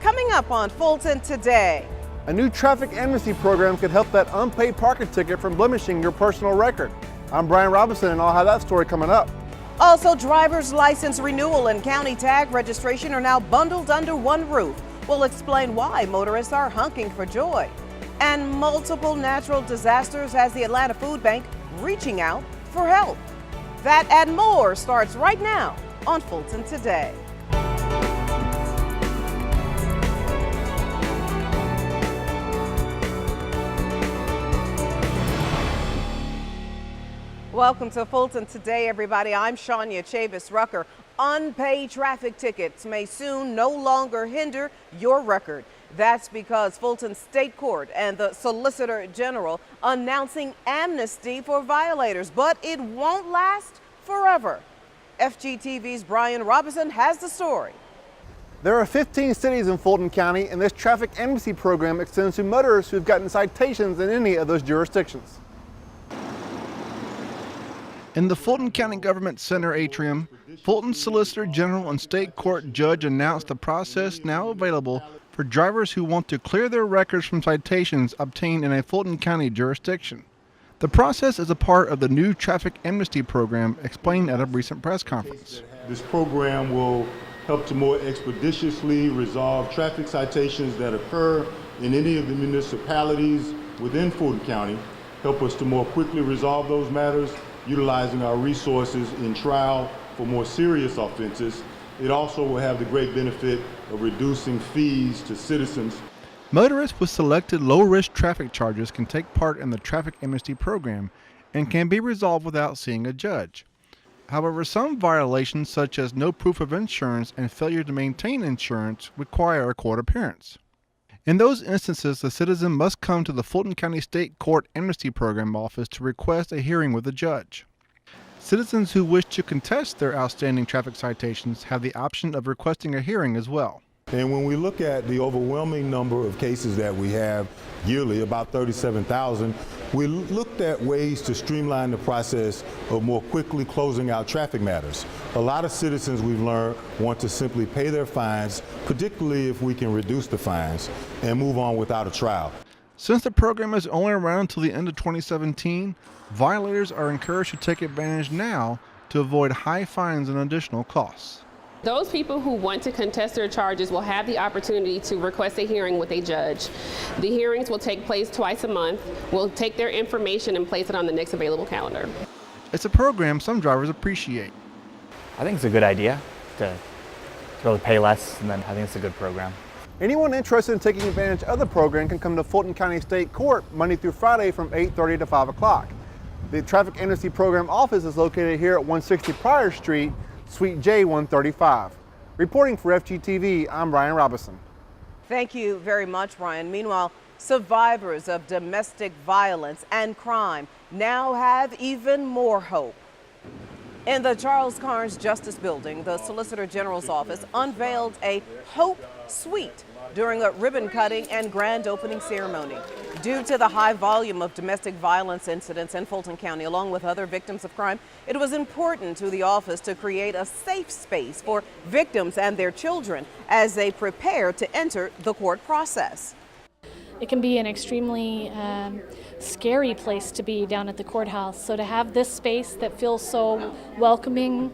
Coming up on Fulton Today. A new traffic amnesty program could help that unpaid parking ticket from blemishing your personal record. I'm Brian Robinson, and I'll have that story coming up. Also, driver's license renewal and county tag registration are now bundled under one roof. We'll explain why motorists are honking for joy. And multiple natural disasters has the Atlanta Food Bank reaching out for help. That and more starts right now on Fulton Today. Welcome to Fulton Today, everybody. I'm Shania Chavis-Rucker. Unpaid traffic tickets may soon no longer hinder your record. That's because Fulton State Court and the Solicitor General announcing amnesty for violators, but it won't last forever. FGTV's Brian Robinson has the story. There are 15 cities in Fulton County, and this traffic amnesty program extends to motorists who've gotten citations in any of those jurisdictions. In the Fulton County Government Center atrium, Fulton Solicitor General and State Court Judge announced the process now available for drivers who want to clear their records from citations obtained in a Fulton County jurisdiction. The process is a part of the new traffic amnesty program explained at a recent press conference. This program will help to more expeditiously resolve traffic citations that occur in any of the municipalities within Fulton County, help us to more quickly resolve those matters, utilizing our resources in trial for more serious offenses. It also will have the great benefit of reducing fees to citizens. Motorists with selected low-risk traffic charges can take part in the traffic amnesty program and can be resolved without seeing a judge. However, some violations, such as no proof of insurance and failure to maintain insurance, require a court appearance. In those instances, the citizen must come to the Fulton County State Court Amnesty Program office to request a hearing with a judge. Citizens who wish to contest their outstanding traffic citations have the option of requesting a hearing as well. And when we look at the overwhelming number of cases that we have yearly, about 37,000, we looked at ways to streamline the process of more quickly closing out traffic matters. A lot of citizens, we've learned, want to simply pay their fines, particularly if we can reduce the fines, and move on without a trial. Since the program is only around until the end of 2017, violators are encouraged to take advantage now to avoid high fines and additional costs. Those people who want to contest their charges will have the opportunity to request a hearing with a judge. The hearings will take place twice a month. We'll take their information and place it on the next available calendar. It's a program some drivers appreciate. I think it's a good idea to really pay less, and then I think it's a good program. Anyone interested in taking advantage of the program can come to Fulton County State Court Monday through Friday from 8:30 to 5 o'clock. The Traffic Amnesty Program office is located here at 160 Pryor Street, Suite J 135. Reporting for FGTV, I'm Brian Robinson. Thank you very much, Brian. Meanwhile, survivors of domestic violence and crime now have even more hope. In the Charles Carnes Justice Building, the Solicitor General's office unveiled a Hope Suite during a ribbon cutting and grand opening ceremony. Due to the high volume of domestic violence incidents in Fulton County, along with other victims of crime, it was important to the office to create a safe space for victims and their children as they prepare to enter the court process. It can be an extremely scary place to be down at the courthouse. So to have this space that feels so welcoming,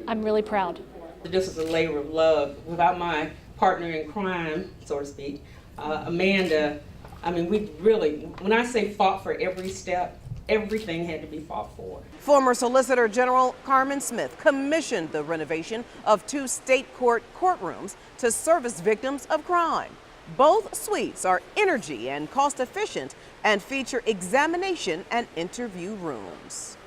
I'm really proud. This is a labor of love. Without my partner in crime, so to speak, Amanda, I mean, we really, when I say fought for every step, everything had to be fought for. Former Solicitor General Carmen Smith commissioned the renovation of 2 state court courtrooms to service victims of crime. Both suites are energy and cost efficient and feature examination and interview rooms.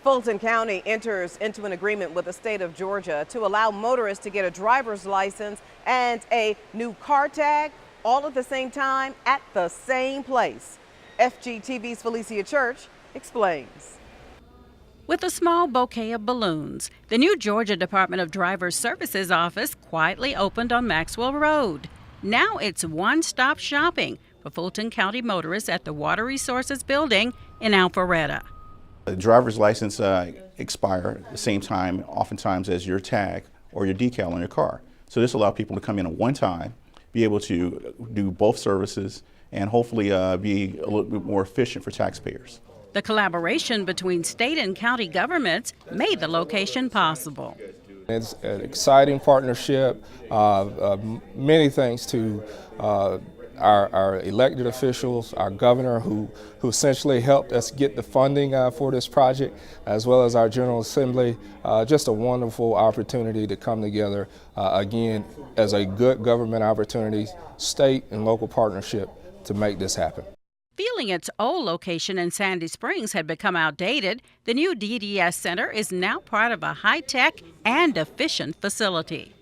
Fulton County enters into an agreement with the state of Georgia to allow motorists to get a driver's license and a new car tag all at the same time at the same place. FGTV's Felicia Church explains. With a small bouquet of balloons, the new Georgia Department of Driver Services office quietly opened on Maxwell Road. Now it's one-stop shopping for Fulton County motorists at the Water Resources Building in Alpharetta. The driver's license expire at the same time, oftentimes, as your tag or your decal on your car. So this allows people to come in at one time, be able to do both services, and hopefully be a little bit more efficient for taxpayers. The collaboration between state and county governments made the location possible. It's an exciting partnership, many thanks to our elected officials, our governor who essentially helped us get the funding for this project, as well as our General Assembly. Just a wonderful opportunity to come together again as a good government opportunity, state and local partnership to make this happen. Feeling its old location in Sandy Springs had become outdated, the new DDS Center is now part of a high-tech and efficient facility.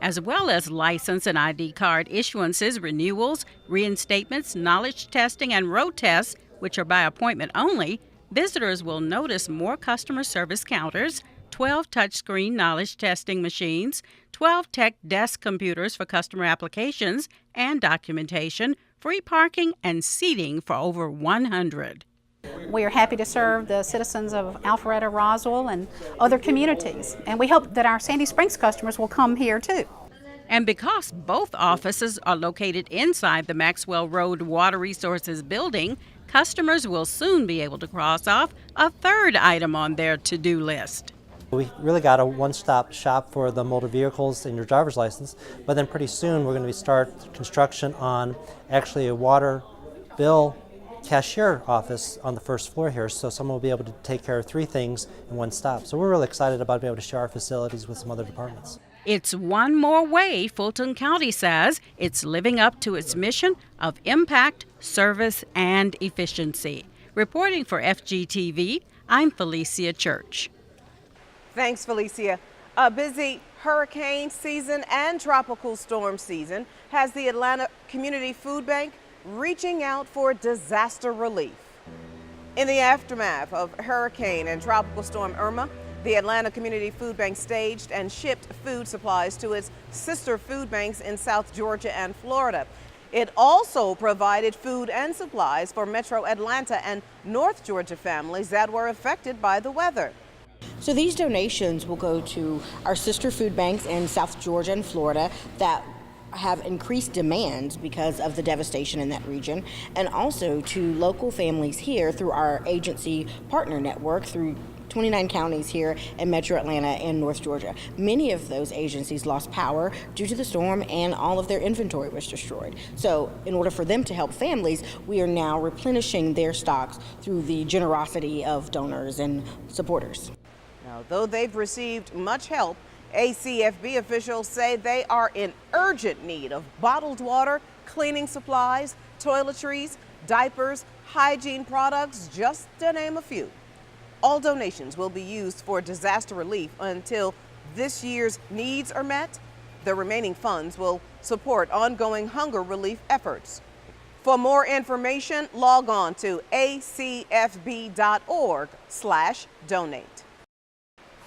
As well as license and ID card issuances, renewals, reinstatements, knowledge testing, and road tests, which are by appointment only, visitors will notice more customer service counters, 12 touchscreen knowledge testing machines, 12 tech desk computers for customer applications and documentation, free parking, and seating for over 100. We are happy to serve the citizens of Alpharetta, Roswell, and other communities, and we hope that our Sandy Springs customers will come here too. And because both offices are located inside the Maxwell Road Water Resources building, customers will soon be able to cross off a third item on their to-do list. We really got a one-stop shop for the motor vehicles and your driver's license, but then pretty soon we're going to start construction on actually a water bill cashier office on the first floor here, so someone will be able to take care of three things in one stop. So we're really excited about being able to share our facilities with some other departments. It's one more way Fulton County says it's living up to its mission of impact, service, and efficiency. Reporting for FGTV, I'm Felicia Church. Thanks, Felicia. A busy hurricane season and tropical storm season has the Atlanta Community Food Bank reaching out for disaster relief. In the aftermath of Hurricane and Tropical Storm Irma, the Atlanta Community Food Bank staged and shipped food supplies to its sister food banks in South Georgia and Florida. It also provided food and supplies for Metro Atlanta and North Georgia families that were affected by the weather. So these donations will go to our sister food banks in South Georgia and Florida that have increased demands because of the devastation in that region, and also to local families here through our agency partner network through 29 counties here in Metro Atlanta and North Georgia. Many of those agencies lost power due to the storm and all of their inventory was destroyed. So in order for them to help families, we are now replenishing their stocks through the generosity of donors and supporters. Now, though they've received much help, ACFB officials say they are in urgent need of bottled water, cleaning supplies, toiletries, diapers, hygiene products, just to name a few. All donations will be used for disaster relief until this year's needs are met. The remaining funds will support ongoing hunger relief efforts. For more information, log on to acfb.org/donate.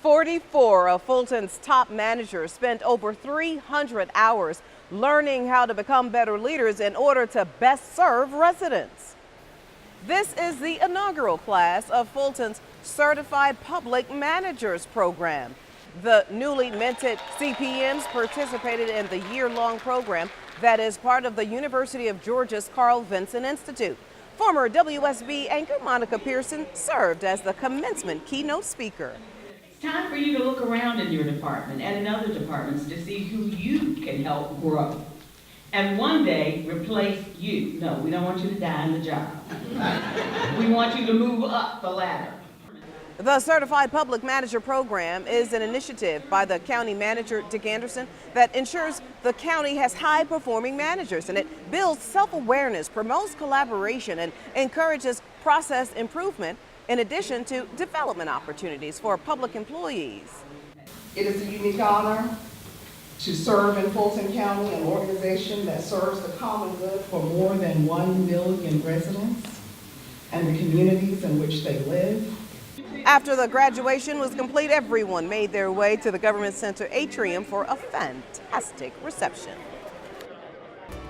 44 of Fulton's top managers spent over 300 hours learning how to become better leaders in order to best serve residents. This is the inaugural class of Fulton's Certified Public Managers Program. The newly minted CPMs participated in the year-long program that is part of the University of Georgia's Carl Vinson Institute. Former WSB anchor Monica Pearson served as the commencement keynote speaker. It's time for you to look around in your department and in other departments to see who you can help grow. And one day replace you. No, we don't want you to die in the job. We want you to move up the ladder. The Certified Public Manager Program is an initiative by the county manager, Dick Anderson, that ensures the county has high-performing managers, and it builds self-awareness, promotes collaboration, and encourages process improvement, in addition to development opportunities for public employees. It is a unique honor to serve in Fulton County, an organization that serves the common good for more than 1 million residents and the communities in which they live. After the graduation was complete, everyone made their way to the Government Center atrium for a fantastic reception.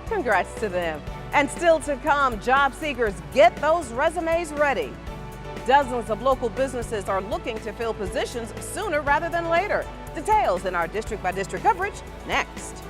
Congrats to them. And still to come, job seekers, get those resumes ready. Dozens of local businesses are looking to fill positions sooner rather than later. Details in our district-by-district coverage next.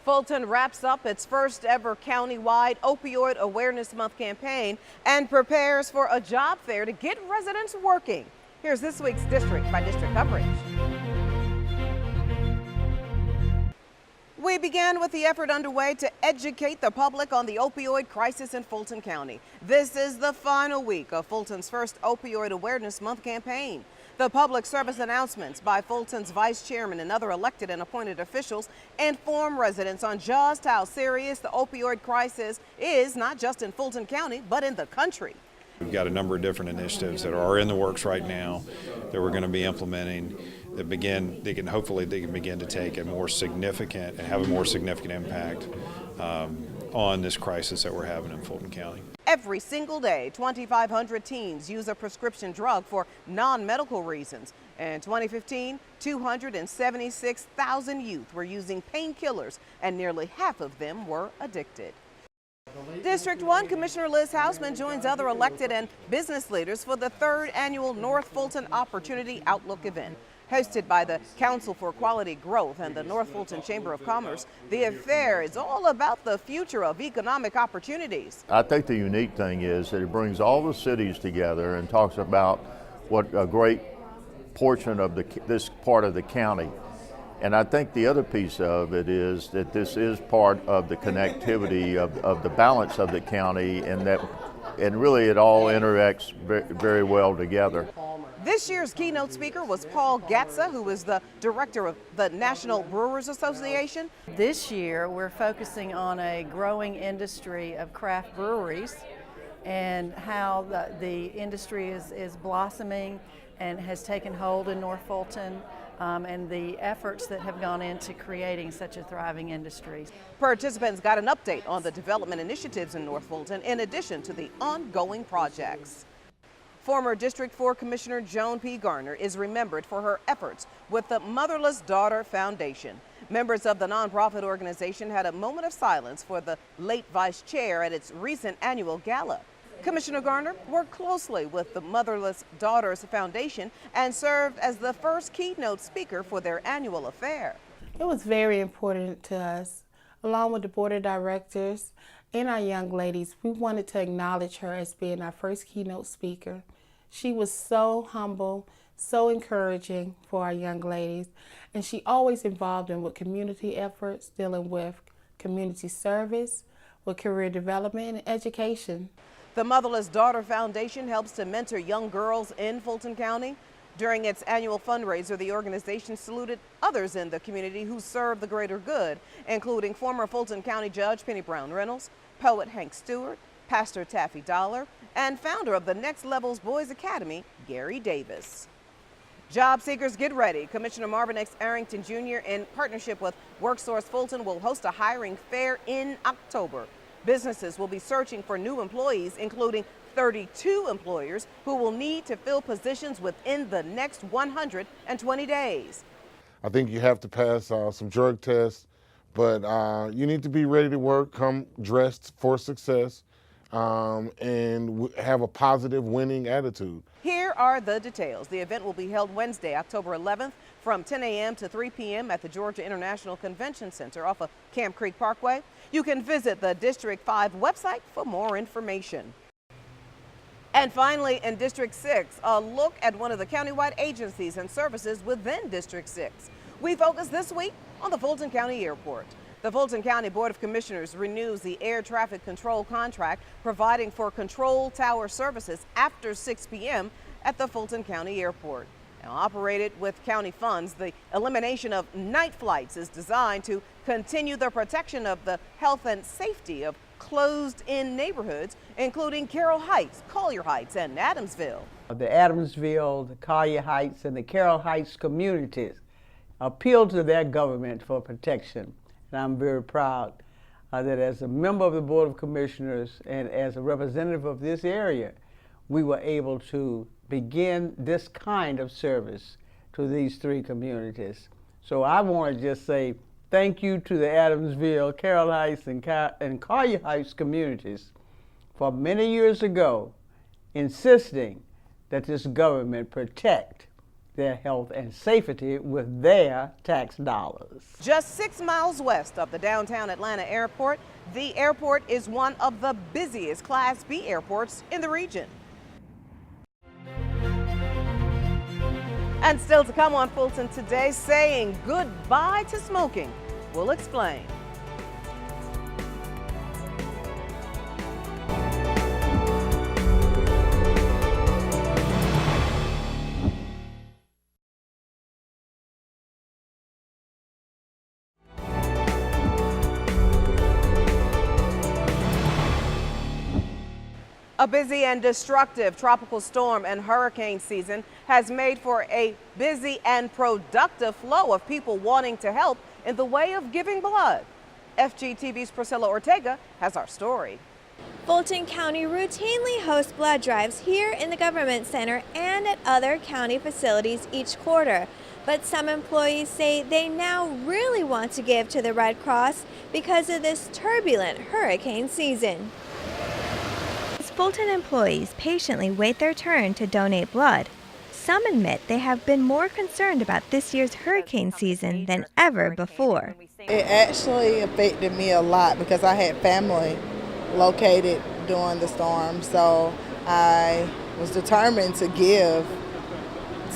Fulton wraps up its first ever county-wide Opioid Awareness Month campaign and prepares for a job fair to get residents working. Here's this week's district-by-district coverage. We began with the effort underway to educate the public on the opioid crisis in Fulton County. This is the final week of Fulton's first Opioid Awareness Month campaign. The public service announcements by Fulton's vice chairman and other elected and appointed officials inform residents on just how serious the opioid crisis is, not just in Fulton County, but in the country. We've got a number of different initiatives that are in the works right now that we're going to be implementing that they can begin to take a more significant and have a more significant impact on this crisis that we're having in Fulton County. Every single day, 2,500 teens use a prescription drug for non-medical reasons. In 2015, 276,000 youth were using painkillers, and nearly half of them were addicted. District 1 Commissioner Liz Hausman joins other elected and business leaders for the 3rd annual North Fulton Opportunity Outlook event. Hosted by the Council for Quality Growth and the North Fulton Chamber of Commerce, the affair is all about the future of economic opportunities. I think the unique thing is that it brings all the cities together and talks about what a great portion of this part of the county. And I think the other piece of it is that this is part of the connectivity of the balance of the county, and really it all interacts very well together. This year's keynote speaker was Paul Gatza, who is the director of the National Brewers Association. This year, we're focusing on a growing industry of craft breweries and how the industry is blossoming and has taken hold in North Fulton, and the efforts that have gone into creating such a thriving industry. Participants got an update on the development initiatives in North Fulton, in addition to the ongoing projects. Former District 4 Commissioner Joan P. Garner is remembered for her efforts with the Motherless Daughter Foundation. Members of the nonprofit organization had a moment of silence for the late vice chair at its recent annual gala. Commissioner Garner worked closely with the Motherless Daughters Foundation and served as the first keynote speaker for their annual affair. It was very important to us. Along with the board of directors and our young ladies, we wanted to acknowledge her as being our first keynote speaker. She was so humble, so encouraging for our young ladies, and she always involved in with community efforts, dealing with community service, with career development and education. The Motherless Daughter Foundation helps to mentor young girls in Fulton County. During its annual fundraiser, the organization saluted others in the community who serve the greater good, including former Fulton County Judge Penny Brown Reynolds, poet Hank Stewart, Pastor Taffy Dollar, and founder of the Next Levels Boys Academy, Gary Davis. Job seekers, get ready. Commissioner Marvin X. Arrington Jr., in partnership with WorkSource Fulton, will host a hiring fair in October. Businesses will be searching for new employees, including 32 employers who will need to fill positions within the next 120 days. I think you have to pass some drug tests, but you need to be ready to work, come dressed for success, and have a positive winning attitude. Here are the details. The event will be held Wednesday, October 11th from 10 a.m. to 3 p.m. at the Georgia International Convention Center off of Camp Creek Parkway. You can visit the District 5 website for more information. And finally, in District 6, a look at one of the countywide agencies and services within District 6. We focus this week on the Fulton County Airport. The Fulton County Board of Commissioners renews the air traffic control contract providing for control tower services after 6 p.m. at the Fulton County Airport. Now operated with county funds, the elimination of night flights is designed to continue the protection of the health and safety of closed-in neighborhoods, including Carroll Heights, Collier Heights, and Adamsville. The Adamsville, the Collier Heights, and the Carroll Heights communities appeal to their government for protection. And I'm very proud that as a member of the Board of Commissioners and as a representative of this area, we were able to begin this kind of service to these 3 communities. So I want to just say thank you to the Adamsville, Carroll Heights, and Collier Heights communities for many years ago insisting that this government protect their health and safety with their tax dollars. Just 6 miles west of the downtown Atlanta airport, the airport is one of the busiest Class B airports in the region. And still to come on Fulton Today, saying goodbye to smoking. We'll explain. A busy and destructive tropical storm and hurricane season has made for a busy and productive flow of people wanting to help in the way of giving blood. FGTV's Priscilla Ortega has our story. Fulton County routinely hosts blood drives here in the Government Center and at other county facilities each quarter. But some employees say they now really want to give to the Red Cross because of this turbulent hurricane season. Fulton employees patiently wait their turn to donate blood. Some admit they have been more concerned about this year's hurricane season than ever before. It actually affected me a lot because I had family located during the storm, so I was determined to give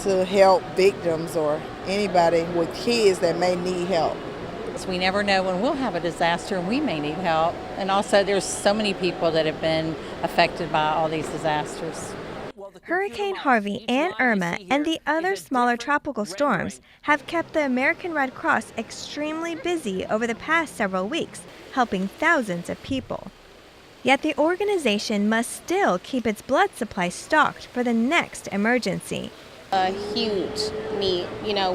to help victims or anybody with kids that may need help. We never know when we'll have a disaster and we may need help. And also there's so many people that have been affected by all these disasters. Hurricane Harvey and Irma and the other smaller tropical storms have kept the American Red Cross extremely busy over the past several weeks, helping thousands of people. Yet the organization must still keep its blood supply stocked for the next emergency. A huge need,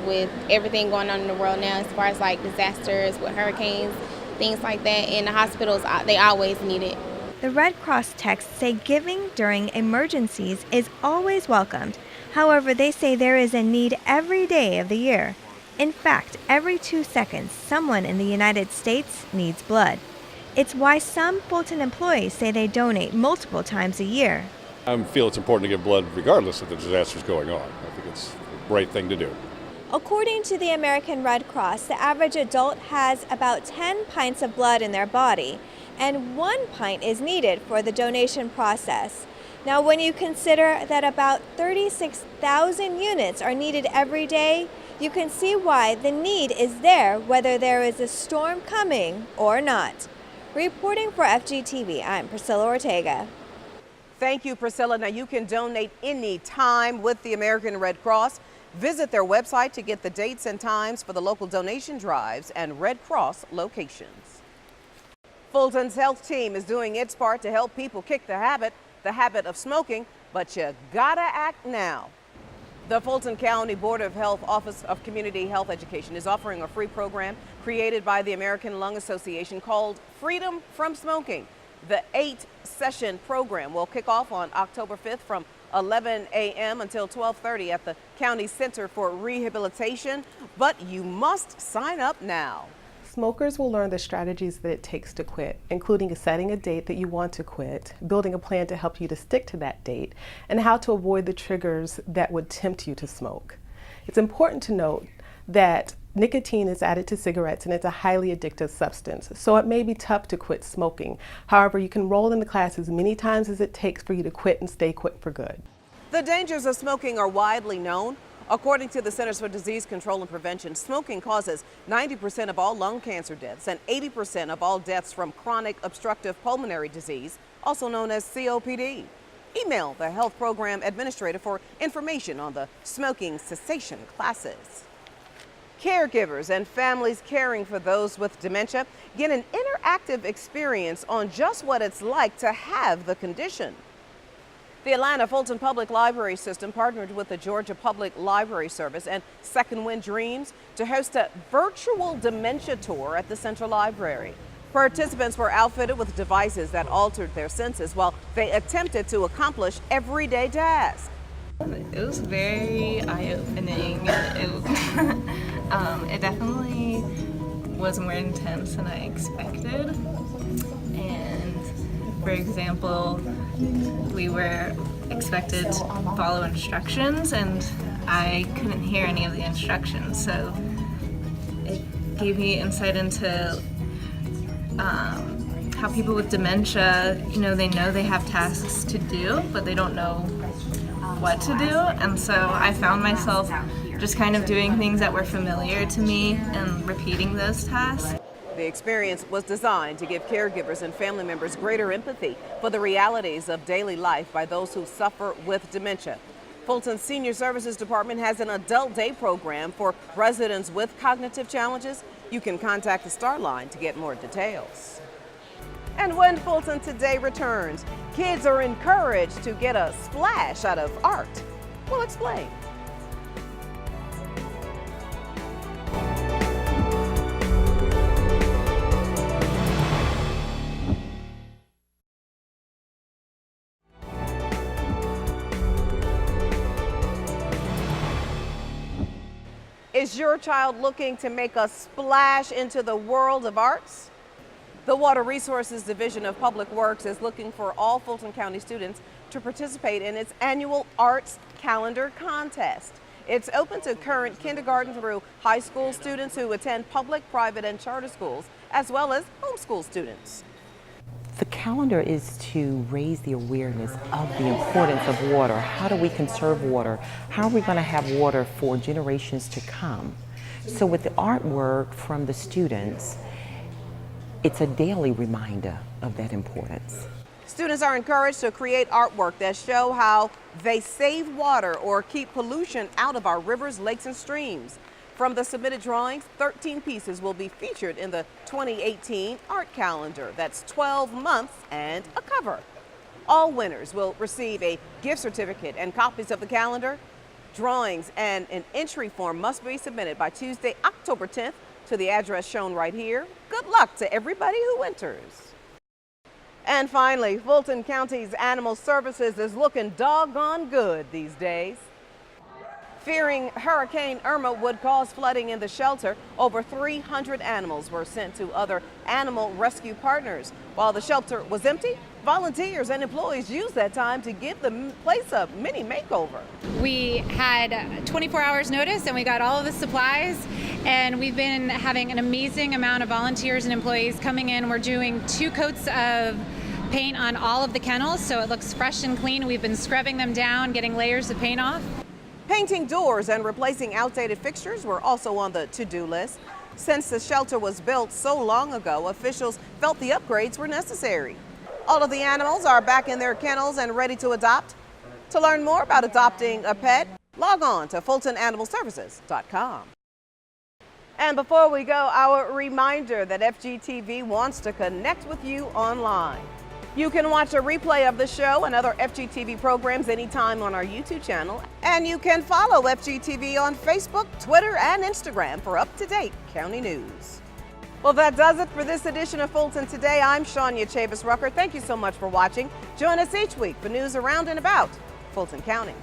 with everything going on in the world now as far as like disasters with hurricanes, things like that. In the hospitals, they always need it. The Red Cross texts say giving during emergencies is always welcomed. However, they say there is a need every day of the year. In fact, every 2 seconds, someone in the United States needs blood. It's why some Fulton employees say they donate multiple times a year. I feel it's important to give blood regardless of the disasters going on. I think it's a great thing to do. According to the American Red Cross, the average adult has about 10 pints of blood in their body, and 1 pint is needed for the donation process. Now, when you consider that about 36,000 units are needed every day, you can see why the need is there whether there is a storm coming or not. Reporting for FGTV, I'm Priscilla Ortega. Thank you, Priscilla. Now, you can donate any time with the American Red Cross. Visit their website to get the dates and times for the local donation drives and Red Cross locations. Fulton's health team is doing its part to help people kick the habit of smoking, but you gotta act now. The Fulton County Board of Health Office of Community Health Education is offering a free program created by the American Lung Association called Freedom from Smoking. The 8-session program will kick off on October 5th from 11 a.m. until 12:30 at the County Center for Rehabilitation, but you must sign up now. Smokers will learn the strategies that it takes to quit, including setting a date that you want to quit, building a plan to help you to stick to that date, and how to avoid the triggers that would tempt you to smoke. It's important to note that nicotine is added to cigarettes and it's a highly addictive substance, so it may be tough to quit smoking. However, you can roll in the class as many times as it takes for you to quit and stay quit for good. The dangers of smoking are widely known. According to the Centers for Disease Control and Prevention, smoking causes 90% of all lung cancer deaths and 80% of all deaths from chronic obstructive pulmonary disease, also known as COPD. Email the health program administrator for information on the smoking cessation classes. Caregivers and families caring for those with dementia get an interactive experience on just what it's like to have the condition. The Atlanta Fulton Public Library System partnered with the Georgia Public Library Service and Second Wind Dreams to host a virtual dementia tour at the Central Library. Participants were outfitted with devices that altered their senses while they attempted to accomplish everyday tasks. It was very eye-opening. It definitely was more intense than I expected. And for example, we were expected to follow instructions and I couldn't hear any of the instructions, so it gave me insight into how people with dementia, they know they have tasks to do, but they don't know what to do, and so I found myself just kind of doing things that were familiar to me and repeating those tasks. The experience was designed to give caregivers and family members greater empathy for the realities of daily life by those who suffer with dementia. Fulton's Senior Services Department has an adult day program for residents with cognitive challenges. You can contact the Star Line to get more details. And when Fulton Today returns, kids are encouraged to get a splash out of art. We'll explain. Is your child looking to make a splash into the world of arts? The Water Resources Division of Public Works is looking for all Fulton County students to participate in its annual Arts Calendar Contest. It's open to current kindergarten through high school students who attend public, private, and charter schools, as well as homeschool students. The calendar is to raise the awareness of the importance of water. How do we conserve water? How are we going to have water for generations to come? So with the artwork from the students, it's a daily reminder of that importance. Students are encouraged to create artwork that show how they save water or keep pollution out of our rivers, lakes, and streams. From the submitted drawings, 13 pieces will be featured in the 2018 art calendar. That's 12 months and a cover. All winners will receive a gift certificate and copies of the calendar. Drawings and an entry form must be submitted by Tuesday, October 10th to the address shown right here. Good luck to everybody who enters. And finally, Fulton County's Animal Services is looking doggone good these days. Fearing Hurricane Irma would cause flooding in the shelter, over 300 animals were sent to other animal rescue partners. While the shelter was empty, volunteers and employees used that time to give the place a mini makeover. We had 24 hours notice and we got all of the supplies, and we've been having an amazing amount of volunteers and employees coming in. We're doing 2 coats of paint on all of the kennels so it looks fresh and clean. We've been scrubbing them down, getting layers of paint off. Painting doors and replacing outdated fixtures were also on the to-do list. Since the shelter was built so long ago, officials felt the upgrades were necessary. All of the animals are back in their kennels and ready to adopt. To learn more about adopting a pet, log on to FultonAnimalServices.com. And before we go, our reminder that FGTV wants to connect with you online. You can watch a replay of the show and other FGTV programs anytime on our YouTube channel. And you can follow FGTV on Facebook, Twitter, and Instagram for up-to-date county news. Well, that does it for this edition of Fulton Today. I'm Shania Chavis Rucker. Thank you so much for watching. Join us each week for news around and about Fulton County.